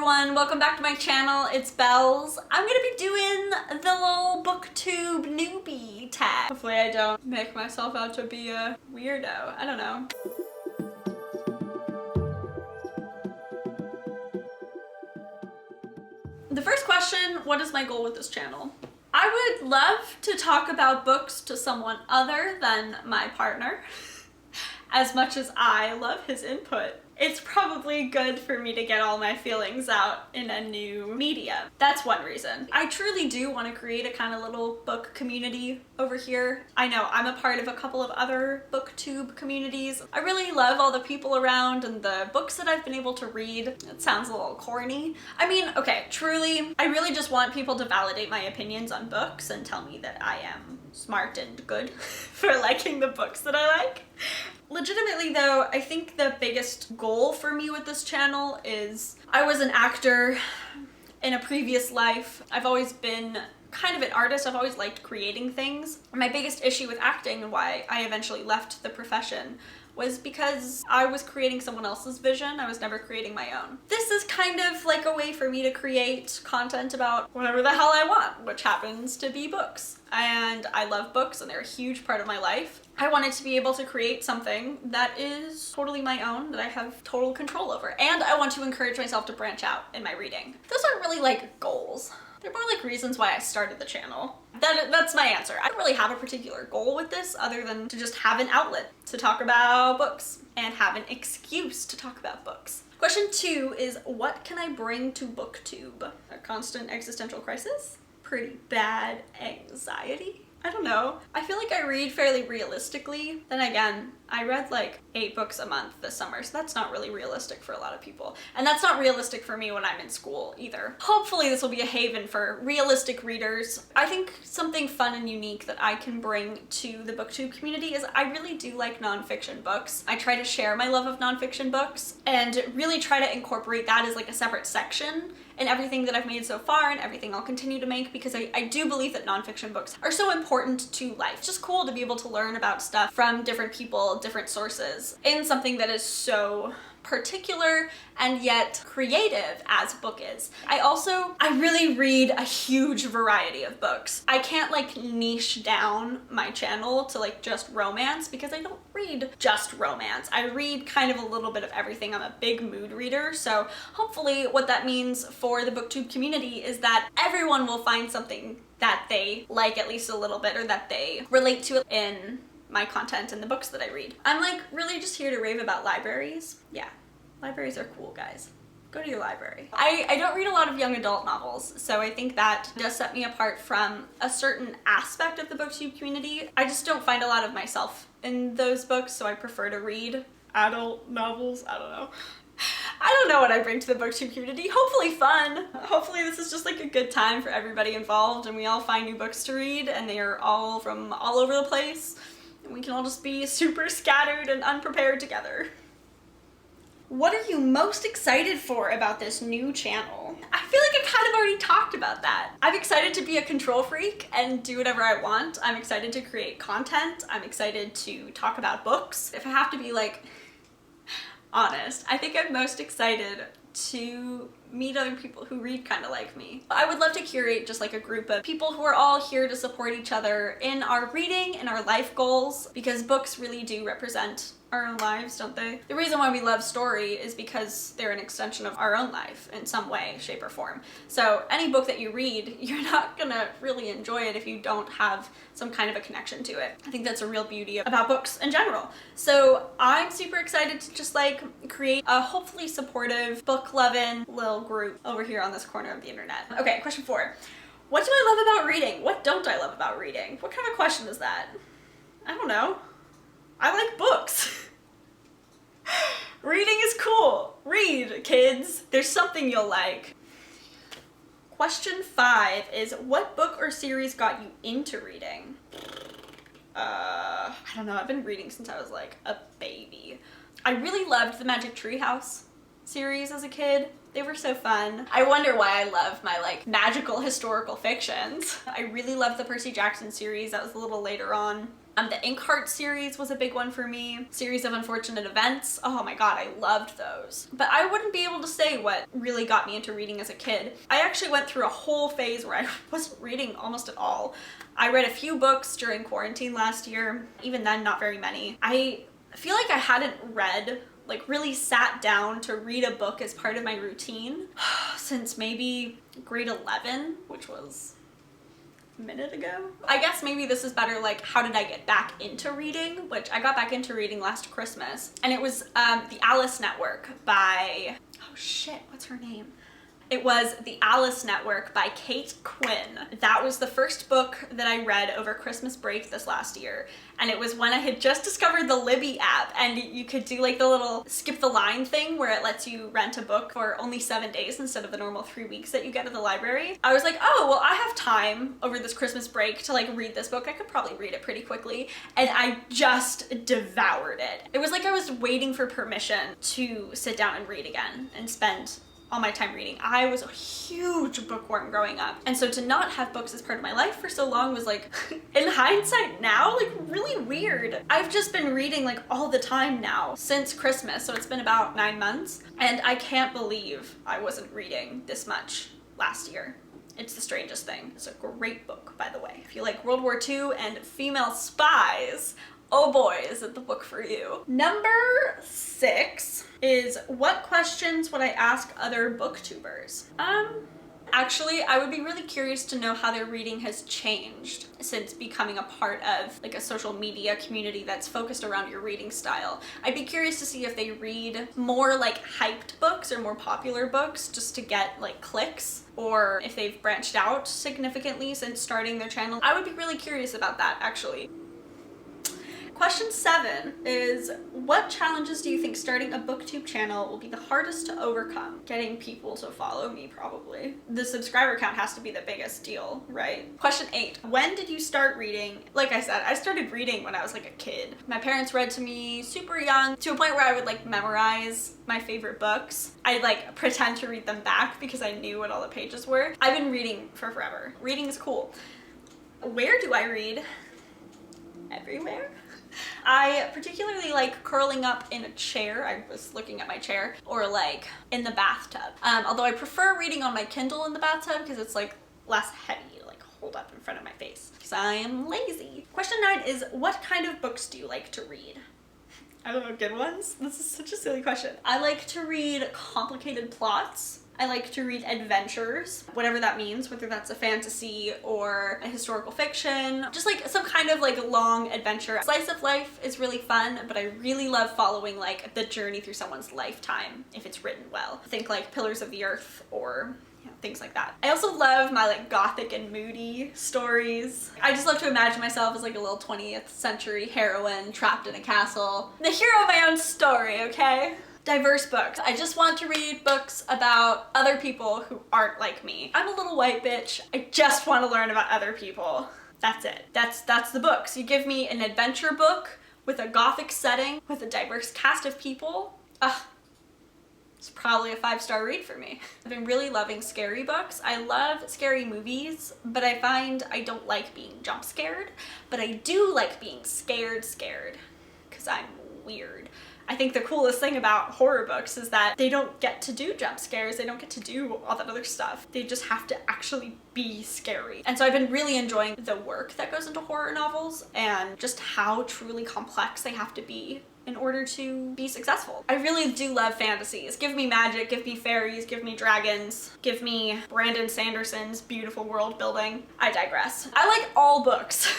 everyone, welcome back to my channel. It's Bells. I'm gonna be doing the little booktube newbie tag. Hopefully I don't make myself out to be a weirdo. I don't know. The first question, what is my goal with this channel? I would love to talk about books to someone other than my partner, as much as I love his input. It's probably good for me to get all my feelings out in a new medium. That's one reason. I truly do want to create a kind of little book community over here. I know I'm a part of a couple of other booktube communities. I really love all the people around and the books that I've been able to read. It sounds a little corny. I mean, okay, truly, I really just want people to validate my opinions on books and tell me that I am smart and good for liking the books that I like. Legitimately though, I think the biggest goal for me with this channel is I was an actor in a previous life. I've always been kind of an artist. I've always liked creating things. My biggest issue with acting and why I eventually left the profession was because I was creating someone else's vision. I was never creating my own. This is kind of like a way for me to create content about whatever the hell I want, which happens to be books. And I love books and they're a huge part of my life. I wanted to be able to create something that is totally my own, that I have total control over. And I want to encourage myself to branch out in my reading. Those aren't really like goals. They're more like reasons why I started the channel. That's my answer. I don't really have a particular goal with this other than to just have an outlet to talk about books and have an excuse to talk about books. Question 2 is, what can I bring to booktube? A constant existential crisis? Pretty bad anxiety? I don't know. I feel like I read fairly realistically. Then again, I read like 8 books a month this summer, so that's not really realistic for a lot of people. And that's not realistic for me when I'm in school either. Hopefully this will be a haven for realistic readers. I think something fun and unique that I can bring to the booktube community is I really do like nonfiction books. I try to share my love of nonfiction books and really try to incorporate that as like a separate section in everything that I've made so far and everything I'll continue to make, because I do believe that nonfiction books are so important to life. It's just cool to be able to learn about stuff from different people, different sources, in something that is so particular and yet creative as a book is. I really read a huge variety of books. I can't like niche down my channel to like just romance, because I don't read just romance. I read kind of a little bit of everything. I'm a big mood reader, so hopefully what that means for the booktube community is that everyone will find something that they like at least a little bit, or that they relate to in my content and the books that I read. I'm like really just here to rave about libraries. Yeah, libraries are cool, guys. Go to your library. I don't read a lot of young adult novels, so I think that does set me apart from a certain aspect of the booktube community. I just don't find a lot of myself in those books, so I prefer to read adult novels. I don't know what I bring to the booktube community. Hopefully fun. Hopefully this is just like a good time for everybody involved and we all find new books to read and they are all from all over the place and we can all just be super scattered and unprepared together. What are you most excited for about this new channel? I feel like I kind of already talked about that. I'm excited to be a control freak and do whatever I want. I'm excited to create content. I'm excited to talk about books. If I have to be like honest, I think I'm most excited to meet other people who read kind of like me. I would love to curate just like a group of people who are all here to support each other in our reading and our life goals, because books really do represent our own lives, don't they? The reason why we love story is because they're an extension of our own life in some way, shape, or form. So any book that you read, you're not gonna really enjoy it if you don't have some kind of a connection to it. I think that's a real beauty about books in general. So I'm super excited to just like create a hopefully supportive, book-loving little group over here on this corner of the internet. Okay, question 4. What do I love about reading? What don't I love about reading? What kind of question is that? I don't know. I like books. Reading is cool. Read, kids. There's something you'll like. Question 5 is, what book or series got you into reading? I don't know. I've been reading since I was like a baby. I really loved the Magic Tree House series as a kid. They were so fun. I wonder why I love my like magical historical fictions. I really loved the Percy Jackson series. That was a little later on. The Inkheart series was a big one for me. Series of Unfortunate Events. Oh my god, I loved those. But I wouldn't be able to say what really got me into reading as a kid. I actually went through a whole phase where I wasn't reading almost at all. I read a few books during quarantine last year. Even then, not very many. I feel like I hadn't read, like really sat down to read a book as part of my routine since maybe grade 11, which was a minute ago. I guess maybe this is better like how did I get back into reading, which I got back into reading last Christmas, and it was The Alice Network by, oh shit, what's her name? It was The Alice Network by Kate Quinn. That was the first book that I read over Christmas break this last year. And it was when I had just discovered the Libby app, and you could do like the little skip the line thing where it lets you rent a book for only 7 days instead of the normal 3 weeks that you get at the library. I was like, oh, well, I have time over this Christmas break to like read this book. I could probably read it pretty quickly. And I just devoured it. It was like I was waiting for permission to sit down and read again and spend all my time reading. I was a huge bookworm growing up, and so to not have books as part of my life for so long was like, in hindsight now, like really weird. I've just been reading like all the time now since Christmas, so it's been about 9 months, and I can't believe I wasn't reading this much last year. It's the strangest thing. It's a great book, by the way. If you like World War II and female spies, oh boy, is it the book for you. Number 6 is, what questions would I ask other booktubers? Actually, I would be really curious to know how their reading has changed since becoming a part of like a social media community that's focused around your reading style. I'd be curious to see if they read more like hyped books or more popular books just to get like clicks, or if they've branched out significantly since starting their channel. I would be really curious about that, actually. Question 7 is, what challenges do you think starting a booktube channel will be the hardest to overcome? Getting people to follow me, probably. The subscriber count has to be the biggest deal, right? Question 8, when did you start reading? Like I said, I started reading when I was like a kid. My parents read to me super young, to a point where I would like memorize my favorite books. I'd like pretend to read them back because I knew what all the pages were. I've been reading for forever. Reading is cool. Where do I read? Everywhere. I particularly like curling up in a chair. I was looking at my chair, or like in the bathtub. Although I prefer reading on my Kindle in the bathtub because it's like less heavy to like hold up in front of my face because I am lazy. Question 9 is, what kind of books do you like to read? I don't know, good ones? This is such a silly question. I like to read complicated plots. I like to read adventures, whatever that means, whether that's a fantasy or a historical fiction, just like some kind of like long adventure. Slice of life is really fun, but I really love following like the journey through someone's lifetime if it's written well. Think like Pillars of the Earth or things like that. I also love my like gothic and moody stories. I just love to imagine myself as like a little 20th century heroine trapped in a castle. The hero of my own story, okay? Diverse books. I just want to read books about other people who aren't like me. I'm a little white bitch. I just want to learn about other people. That's it. That's the books. You give me an adventure book with a gothic setting, with a diverse cast of people. It's probably a 5-star read for me. I've been really loving scary books. I love scary movies, but I find I don't like being jump scared, but I do like being scared because I'm weird. I think the coolest thing about horror books is that they don't get to do jump scares, they don't get to do all that other stuff. They just have to actually be scary. And so I've been really enjoying the work that goes into horror novels and just how truly complex they have to be in order to be successful. I really do love fantasies. Give me magic, give me fairies, give me dragons, give me Brandon Sanderson's beautiful world building. I digress. I like all books.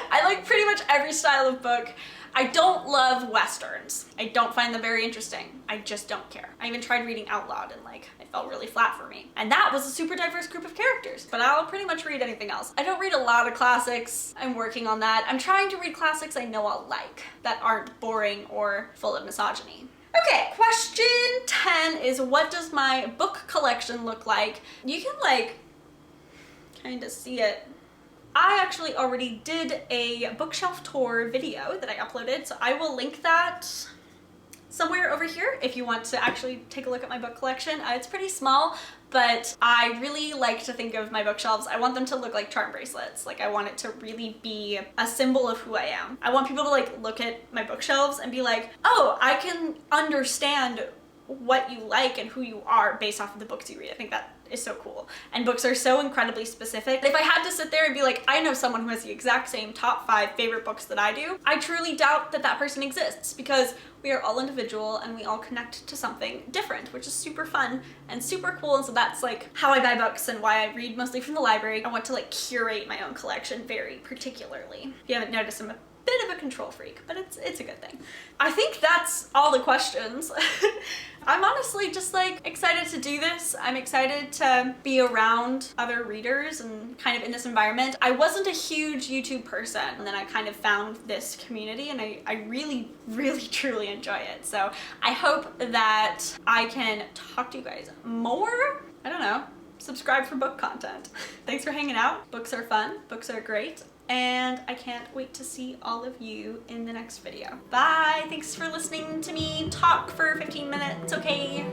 I like pretty much every style of book. I don't love Westerns. I don't find them very interesting. I just don't care. I even tried reading out loud and like, it felt really flat for me. And that was a super diverse group of characters, but I'll pretty much read anything else. I don't read a lot of classics. I'm working on that. I'm trying to read classics I know I'll like, that aren't boring or full of misogyny. Okay, question 10 is, what does my book collection look like? You can like, kind of see it. I actually already did a bookshelf tour video that I uploaded, so I will link that somewhere over here if you want to actually take a look at my book collection. It's pretty small, but I really like to think of my bookshelves. I want them to look like charm bracelets. Like, I want it to really be a symbol of who I am. I want people to like look at my bookshelves and be like, oh, I can understand what you like and who you are based off of the books you read. I think that is so cool. And books are so incredibly specific. If I had to sit there and be like, I know someone who has the exact same top 5 favorite books that I do, I truly doubt that that person exists, because we are all individual and we all connect to something different, which is super fun and super cool. And so that's like how I buy books and why I read mostly from the library. I want to like curate my own collection very particularly. If you haven't noticed, I'm a bit of a control freak, but it's a good thing. I think that's all the questions. I'm honestly just like excited to do this. I'm excited to be around other readers and kind of in this environment. I wasn't a huge YouTube person, and then I kind of found this community and I really, really, truly enjoy it. So I hope that I can talk to you guys more. I don't know. Subscribe for book content. Thanks for hanging out. Books are fun. Books are great. And I can't wait to see all of you in the next video. Bye! Thanks for listening to me talk for 15 minutes, okay?